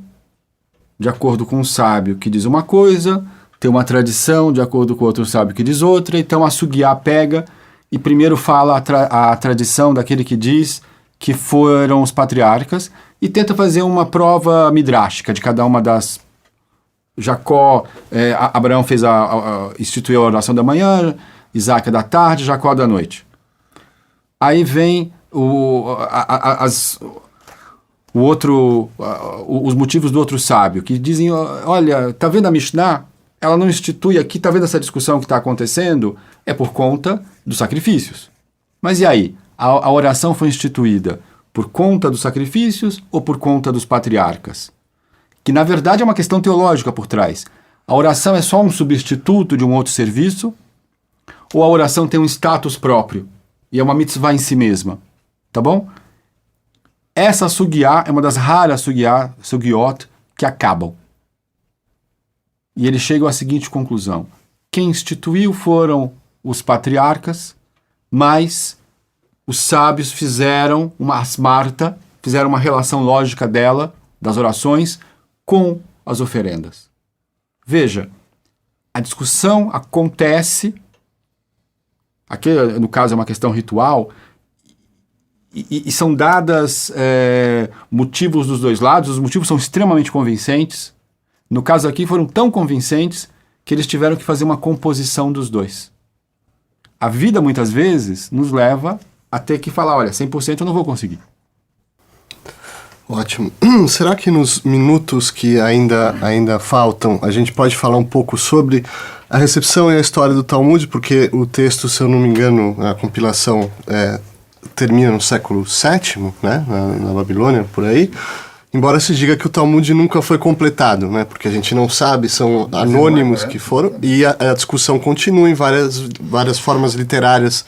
de acordo com um sábio que diz uma coisa, tem uma tradição, de acordo com outro sábio que diz outra, então a Sugiá pega e primeiro fala a tradição daquele que diz que foram os patriarcas e tenta fazer uma prova midrástica de cada uma das... Abraão instituiu a oração da manhã, Isaac da tarde, Jacó da noite. Aí vem os motivos do outro sábio, que dizem, olha, tá vendo a Mishnah? Ela não institui aqui, tá vendo essa discussão que está acontecendo? É por conta dos sacrifícios. Mas e aí? A oração foi instituída por conta dos sacrifícios ou por conta dos patriarcas? Que na verdade é uma questão teológica por trás. A oração é só um substituto de um outro serviço? Ou a oração tem um status próprio e é uma mitzvah em si mesma? Tá bom? Essa sugiá é uma das raras sugiot que acabam. E eles chegam à seguinte conclusão. Quem instituiu foram os patriarcas, mas os sábios fizeram uma asmarta, fizeram uma relação lógica das orações, com as oferendas. Veja, a discussão acontece, aqui no caso é uma questão ritual, e são dadas motivos dos dois lados, os motivos são extremamente convincentes. No caso aqui foram tão convincentes que eles tiveram que fazer uma composição dos dois. A vida, muitas vezes, nos leva a ter que falar, olha, 100% eu não vou conseguir. Ótimo. Será que nos minutos que ainda faltam, a gente pode falar um pouco sobre a recepção e a história do Talmud? Porque o texto, se eu não me engano, a compilação termina no século VII, né, na Babilônia, por aí. Embora se diga que o Talmud nunca foi completado, né, porque a gente não sabe, são anônimos que foram, e a discussão continua em várias formas literárias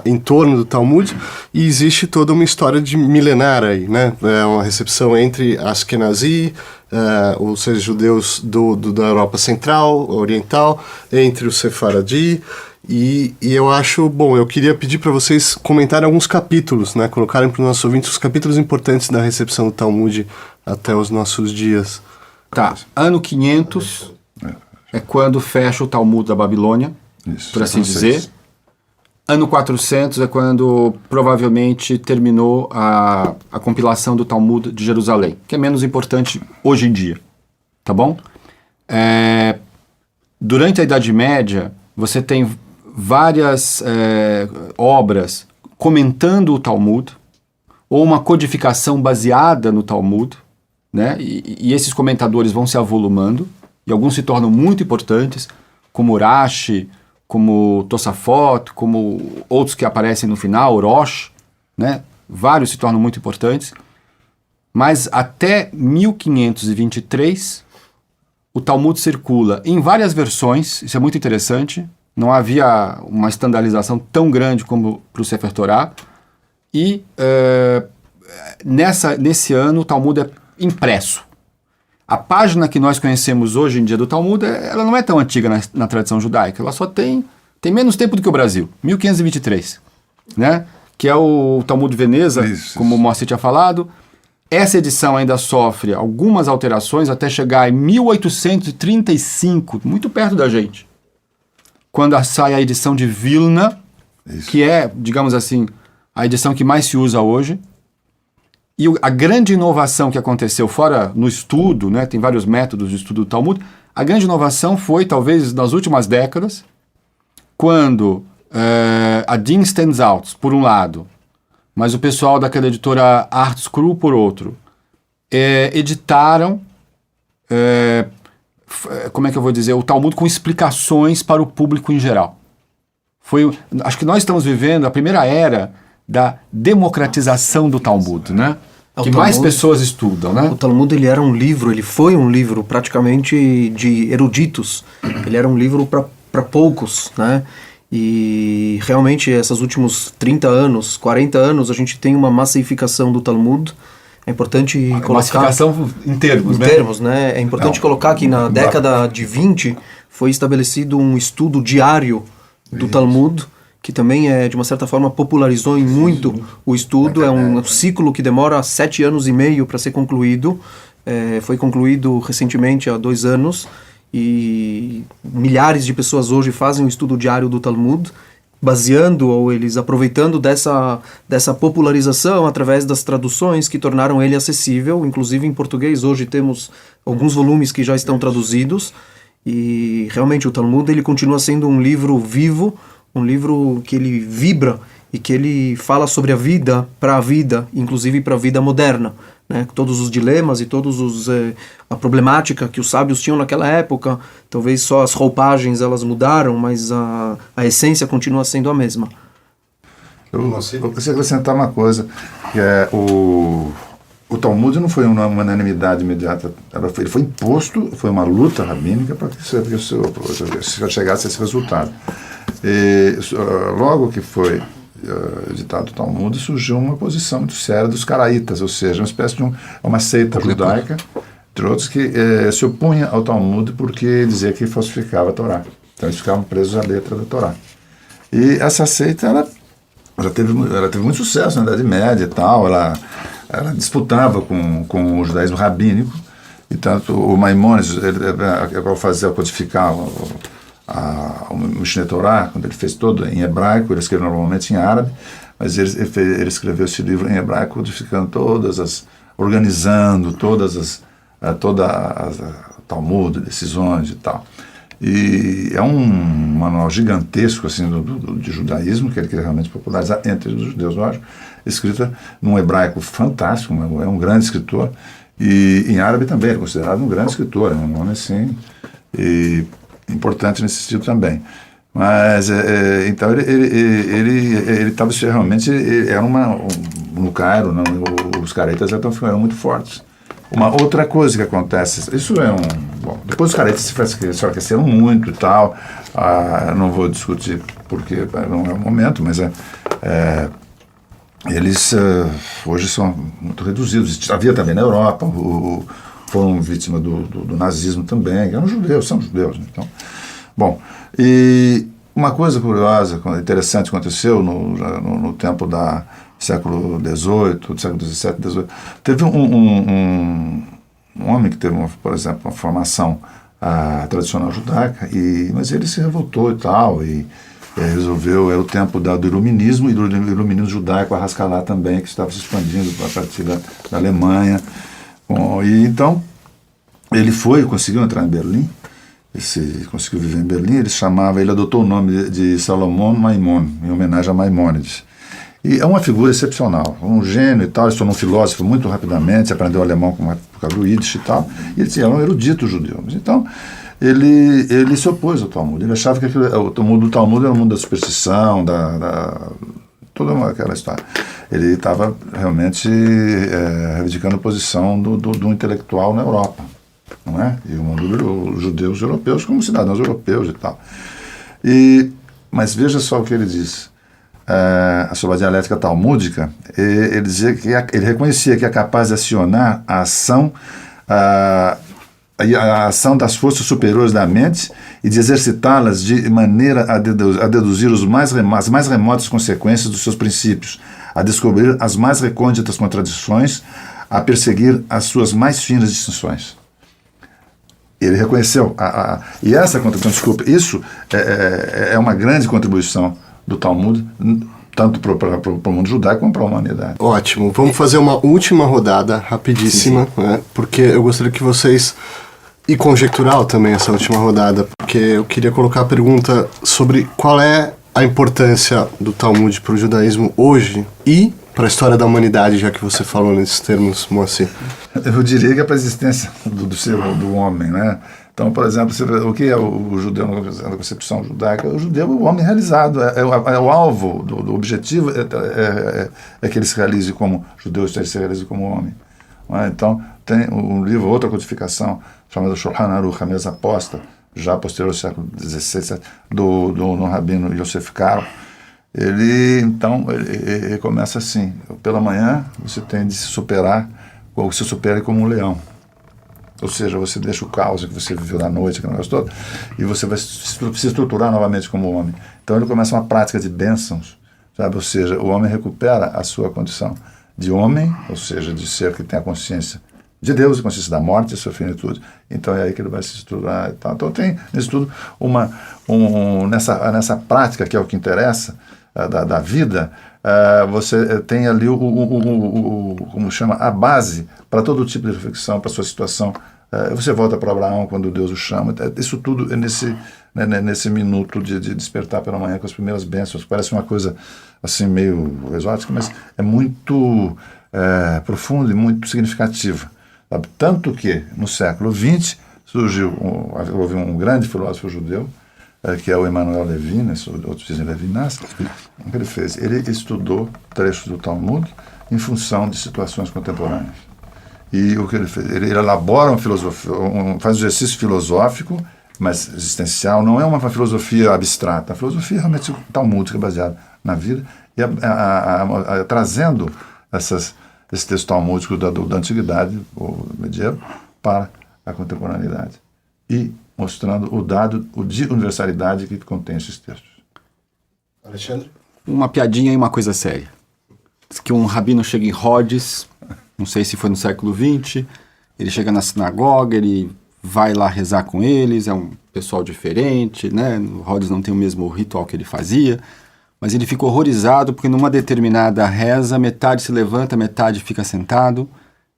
em torno do Talmud, e existe toda uma história de milenar aí, né, uma recepção entre Ashkenazi, ou seja, judeus da Europa Central, Oriental, entre os Sefaradi, e eu acho, bom, eu queria pedir para vocês comentarem alguns capítulos, né, colocarem para os nossos ouvintes os capítulos importantes da recepção do Talmud até os nossos dias. Tá, ano 500 é quando fecha o Talmud da Babilônia, por assim dizer. Ano 400 é quando provavelmente terminou a compilação do Talmud de Jerusalém, que é menos importante hoje em dia, tá bom? Durante a Idade Média, você tem várias obras comentando o Talmud, ou uma codificação baseada no Talmud, né? E esses comentadores vão se avolumando, e alguns se tornam muito importantes, como Rashi, como Tosafot, como outros que aparecem no final, Rosh, né? Vários se tornam muito importantes. Mas até 1523, o Talmud circula em várias versões, isso é muito interessante. Não havia uma estandarização tão grande como para o Sefer Torah. E nesse ano o Talmud é impresso. A página que nós conhecemos hoje em dia do Talmud, ela não é tão antiga na tradição judaica. Ela só tem menos tempo do que o Brasil, 1523, né? Que é o Talmud de Veneza, como o Mossi tinha falado. Essa edição ainda sofre algumas alterações até chegar em 1835, muito perto da gente, quando sai a edição de Vilna, que é, digamos assim, a edição que mais se usa hoje. E a grande inovação que aconteceu fora no estudo, né, tem vários métodos de estudo do Talmud, a grande inovação foi, talvez, nas últimas décadas, quando a Dean Stands Out, por um lado, mas o pessoal daquela editora ArtScrew, por outro, editaram, como é que eu vou dizer, o Talmud com explicações para o público em geral. Acho que nós estamos vivendo a primeira era da democratização do Talmud, né? Que mais pessoas estudam, né? O Talmud, ele foi um livro praticamente de eruditos. Ele era um livro para poucos, né? E realmente, esses últimos 30 anos, 40 anos, a gente tem uma massificação do Talmud. É importante colocar... Massificação em termos, né? Em termos, né? É importante colocar que na década de 20 foi estabelecido um estudo diário do Talmud, que também, de uma certa forma, popularizou muito o estudo. É um ciclo que demora 7 anos e meio para ser concluído. Foi concluído recentemente, há 2 anos, e milhares de pessoas hoje fazem o estudo diário do Talmud, baseando ou eles aproveitando dessa popularização através das traduções que tornaram ele acessível. Inclusive em português hoje temos alguns volumes que já estão traduzidos, e realmente o Talmud, ele continua sendo um livro vivo, um livro que ele vibra e que ele fala sobre a vida, para a vida, inclusive para a vida moderna, né? Todos os dilemas e a problemática que os sábios tinham naquela época. Talvez só as roupagens elas mudaram, mas a essência continua sendo a mesma. Eu preciso acrescentar uma coisa, que o Talmud não foi uma unanimidade imediata, ele foi imposto, foi uma luta rabínica para que se chegasse a esse resultado. E, logo que foi editado o Talmud, surgiu uma posição muito séria dos caraítas, ou seja, uma espécie de uma seita judaica, entre outros, que se opunha ao Talmud porque dizia que falsificava a Torá. Então eles ficavam presos à letra da Torá. E essa seita, ela teve muito sucesso na Idade Média e tal, ela disputava com o judaísmo rabínico, e tanto o Maimônides, para codificar o Mishneh Torah, quando ele fez todo em hebraico, ele escreveu normalmente em árabe, mas ele escreveu esse livro em hebraico, codificando organizando toda a Talmud, decisões e tal. E é um manual gigantesco assim, de judaísmo, que ele queria realmente popularizar entre os judeus, lógico, escrita num hebraico fantástico, é um grande escritor, e em árabe também, ele é considerado um grande escritor, é um nome assim, e importante nesse sentido também. Mas, então, ele estava realmente, era no Cairo, os caretas então ficaram muito fortes. Uma outra coisa que acontece, isso é bom, depois os caretas se enfraqueceram muito e tal, não vou discutir porque não é o momento, mas eles hoje são muito reduzidos. Havia também na Europa, foram vítimas do nazismo também, eram judeus, são judeus. Então, bom, e uma coisa curiosa, interessante aconteceu no tempo do século XVIII, do século XVII, XVIII. Teve um homem que teve, por exemplo, uma formação tradicional judaica, mas ele se revoltou e tal, e resolveu, era o tempo do iluminismo, e do iluminismo judaico, a Haskalah também, que estava se expandindo a partir da Alemanha. Bom, e então, ele conseguiu entrar em Berlim, conseguiu viver em Berlim, ele adotou o nome de Salomon Maimon, em homenagem a Maimônides. E é uma figura excepcional, um gênio e tal, ele se tornou um filósofo muito rapidamente, aprendeu alemão por causa do Yiddish e tal, e ele era um erudito judeu. Então, ele se opôs ao Talmud, ele achava que o mundo do Talmud era um mundo da superstição, toda aquela história. Ele estava realmente reivindicando a posição do intelectual na Europa, não é? E o mundo dos judeus europeus como cidadãos europeus e tal. Mas veja só o que ele diz. Sobre a dialética talmúdica, ele dizia que ele reconhecia que é capaz de acionar a ação das forças superiores da mente e de exercitá-las de maneira a deduzir as mais remotas consequências dos seus princípios, a descobrir as mais recônditas contradições, a perseguir as suas mais finas distinções. Ele reconheceu, e essa contradição, desculpa, isso é uma grande contribuição do Talmud, tanto para o mundo judaico como para a humanidade. Ótimo. Vamos fazer uma última rodada rapidíssima, sim. Né? Porque eu gostaria que vocês... E conjectural também essa última rodada, porque eu queria colocar a pergunta sobre qual é a importância do Talmud para o judaísmo hoje e para a história da humanidade, já que você falou nesses termos, Moacir. Eu diria que é para a existência do homem, né? Então, por exemplo, o que é o judeu na concepção judaica? O judeu é o homem realizado, é o alvo do objetivo, é que ele se realize como judeu, ele se realize como homem. Então, tem um livro, outra codificação, chamada Shulchan Aruch, a mesa aposta, já posterior ao século XVI, do rabino Yosef Karo. Ele começa assim: pela manhã você tem de se superar, ou se supere como um leão. Ou seja, você deixa o caos que você viveu na noite, aquele negócio todo, e você vai se estruturar novamente como homem. Então ele começa uma prática de bênçãos, sabe? Ou seja, o homem recupera a sua condição de homem, ou seja, de ser que tem a consciência de Deus, a consciência da morte e sua finitude. Então é aí que ele vai se estruturar e tal. Então tem nisso tudo nessa prática, que é o que interessa, da vida, você tem ali como chama, a base para todo tipo de reflexão, para a sua situação. Você volta para Abraão quando Deus o chama. Isso tudo é nesse minuto de despertar pela manhã com as primeiras bênçãos. Parece uma coisa assim meio exótica, mas é muito profunda e muito significativa. Sabe? Tanto que no século XX houve um grande filósofo judeu, que é o Emmanuel Levinas, outros dizem Levinas. O que ele fez? Ele estudou trechos do Talmud em função de situações contemporâneas. E o que ele fez? Ele elabora uma filosofia, faz um exercício filosófico, mas existencial, não é uma filosofia abstrata, a filosofia realmente talmúdica, baseada na vida, e trazendo esse texto talmúdico da antiguidade, ou medieval, para a contemporaneidade. E mostrando de universalidade que contém esses textos. Alexandre? Uma piadinha e uma coisa séria. Diz que um rabino chega em Rhodes, não sei se foi no século XX, ele chega na sinagoga, ele vai lá rezar com eles, é um pessoal diferente, né? Rhodes não tem o mesmo ritual que ele fazia, mas ele fica horrorizado porque numa determinada reza, metade se levanta, metade fica sentado,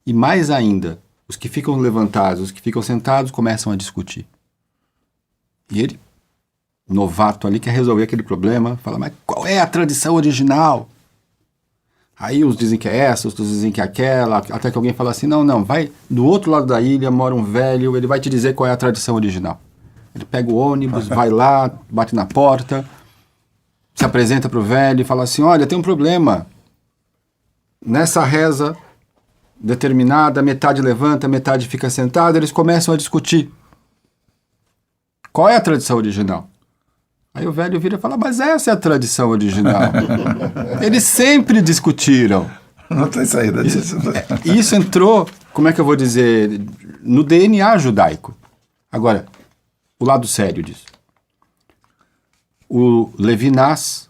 e mais ainda, os que ficam levantados, os que ficam sentados começam a discutir. E ele, novato ali, quer resolver aquele problema, fala, mas qual é a tradição original? Aí uns dizem que é essa, outros dizem que é aquela, até que alguém fala assim, não, vai, do outro lado da ilha mora um velho, ele vai te dizer qual é a tradição original. Ele pega o ônibus, vai lá, bate na porta, se apresenta pro velho e fala assim, olha, tem um problema. Nessa reza determinada, metade levanta, metade fica sentada, eles começam a discutir. Qual é a tradição original? Aí o velho vira e fala, mas essa é a tradição original. Eles sempre discutiram. Não tem saída disso. Isso entrou, como é que eu vou dizer, no DNA judaico. Agora, o lado sério disso. O Levinas,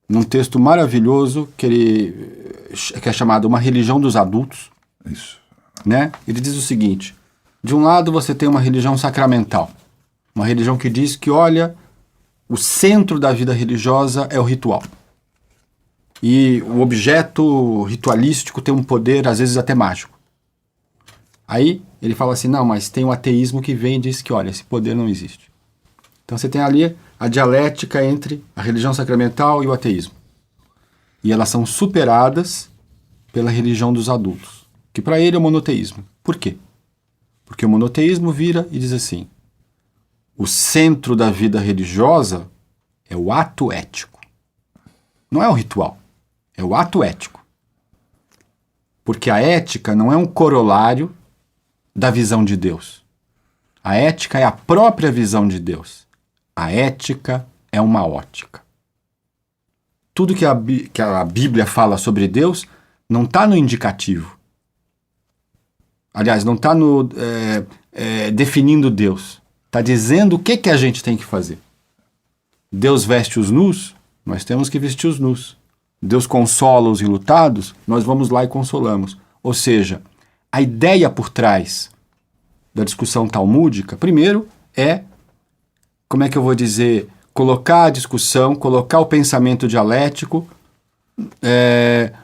num texto maravilhoso, que é chamado Uma Religião dos Adultos, Isso. né? Ele diz o seguinte, de um lado você tem uma religião sacramental, uma religião que diz que, olha, o centro da vida religiosa é o ritual. E o objeto ritualístico tem um poder, às vezes, até mágico. Aí ele fala assim, não, mas tem o ateísmo que vem e diz que, olha, esse poder não existe. Então você tem ali a dialética entre a religião sacramental e o ateísmo. E elas são superadas pela religião dos adultos, que para ele é o monoteísmo. Por quê? Porque o monoteísmo vira e diz assim, o centro da vida religiosa é o ato ético. Não é o ritual, é o ato ético. Porque a ética não é um corolário da visão de Deus. A ética é a própria visão de Deus. A ética é uma ótica. Tudo que a Bíblia fala sobre Deus não está no indicativo. Aliás, não está definindo Deus. Está dizendo o que a gente tem que fazer. Deus veste os nus, nós temos que vestir os nus. Deus consola os enlutados, nós vamos lá e consolamos. Ou seja, a ideia por trás da discussão talmúdica, primeiro, é, como é que eu vou dizer, colocar a discussão, colocar o pensamento dialético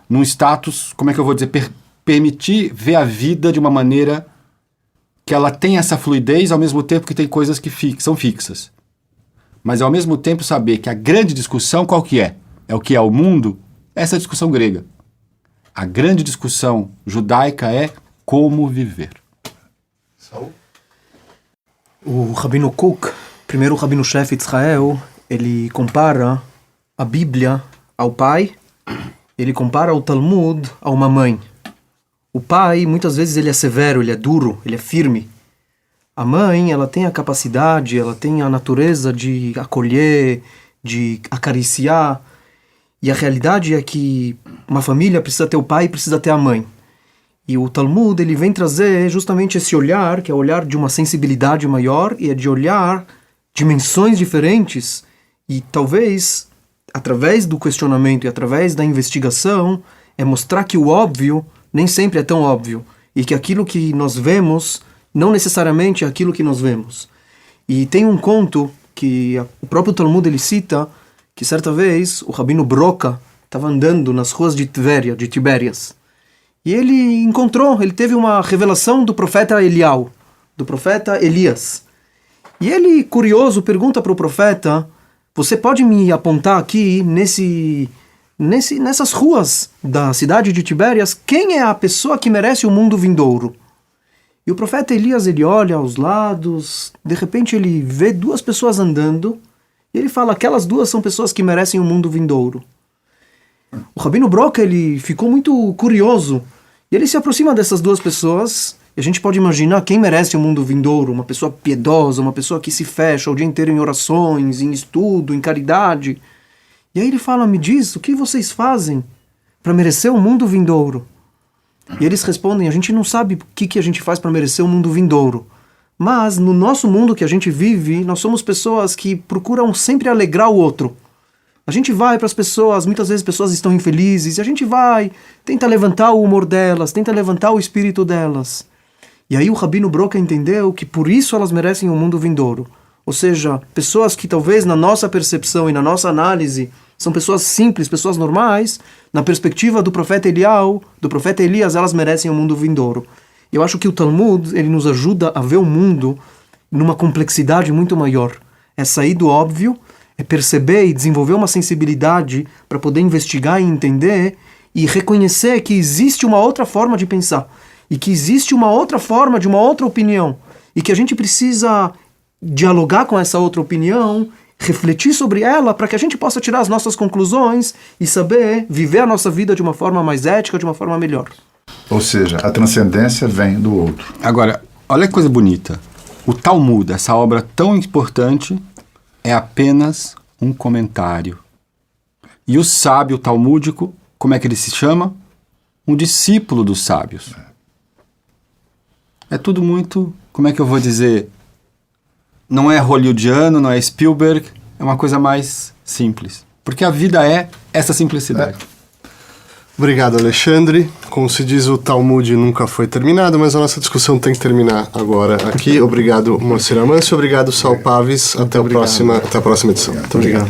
num status, como é que eu vou dizer, permitir ver a vida de uma maneira que ela tem essa fluidez, ao mesmo tempo que tem coisas que são fixas. Mas, ao mesmo tempo, saber que a grande discussão, qual que é? É o que é o mundo? Essa é a discussão grega. A grande discussão judaica é como viver. O Rabino Kook, primeiro Rabino-chefe de Israel, ele compara a Bíblia ao pai, ele compara o Talmud a uma mãe. O pai, muitas vezes, ele é severo, ele é duro, ele é firme. A mãe, ela tem a capacidade, ela tem a natureza de acolher, de acariciar. E a realidade é que uma família precisa ter o pai e precisa ter a mãe. E o Talmud, ele vem trazer justamente esse olhar, que é o olhar de uma sensibilidade maior, e é de olhar dimensões diferentes, e talvez, através do questionamento e através da investigação, é mostrar que o óbvio nem sempre é tão óbvio, e que aquilo que nós vemos não necessariamente é aquilo que nós vemos. E tem um conto que o próprio Talmud ele cita, que certa vez o Rabino Broca estava andando nas ruas de Tibérias, e ele teve uma revelação do profeta Elial, do profeta Elias. E ele, curioso, pergunta para o profeta, você pode me apontar aqui nessas ruas da cidade de Tibérias, quem é a pessoa que merece o mundo vindouro? E o profeta Elias, ele olha aos lados, de repente ele vê duas pessoas andando, e ele fala, aquelas duas são pessoas que merecem o mundo vindouro. O Rabino Broca, ele ficou muito curioso, e ele se aproxima dessas duas pessoas, e a gente pode imaginar quem merece o mundo vindouro, uma pessoa piedosa, uma pessoa que se fecha o dia inteiro em orações, em estudo, em caridade. E aí ele fala, me diz, o que vocês fazem para merecer o mundo vindouro? E eles respondem, a gente não sabe o que a gente faz para merecer o mundo vindouro. Mas no nosso mundo que a gente vive, nós somos pessoas que procuram sempre alegrar o outro. A gente vai para as pessoas, muitas vezes pessoas estão infelizes, e a gente vai, tenta levantar o humor delas, tenta levantar o espírito delas. E aí o Rabino Broca entendeu que por isso elas merecem o mundo vindouro. Ou seja, pessoas que talvez na nossa percepção e na nossa análise são pessoas simples, pessoas normais, na perspectiva do profeta Elial, do profeta Elias, elas merecem o mundo vindouro. Eu acho que o Talmud, ele nos ajuda a ver o mundo numa complexidade muito maior. é sair do óbvio, é perceber e desenvolver uma sensibilidade para poder investigar e entender e reconhecer que existe uma outra forma de pensar e que existe uma outra forma de uma outra opinião e que a gente precisa dialogar com essa outra opinião, refletir sobre ela para que a gente possa tirar as nossas conclusões e saber viver a nossa vida de uma forma mais ética, de uma forma melhor. Ou seja, a transcendência vem do outro. Agora, olha que coisa bonita. O Talmud, essa obra tão importante, é apenas um comentário. E o sábio talmúdico, como é que ele se chama? Um discípulo dos sábios. É tudo muito, como é que eu vou dizer? Não é hollywoodiano, não é Spielberg, é uma coisa mais simples. Porque a vida é essa simplicidade. Obrigado, Alexandre. Como se diz, o Talmud nunca foi terminado, mas a nossa discussão tem que terminar agora aqui. Obrigado, Moacir Amâncio. Obrigado, Saul Paves. Até a próxima edição. Muito obrigado.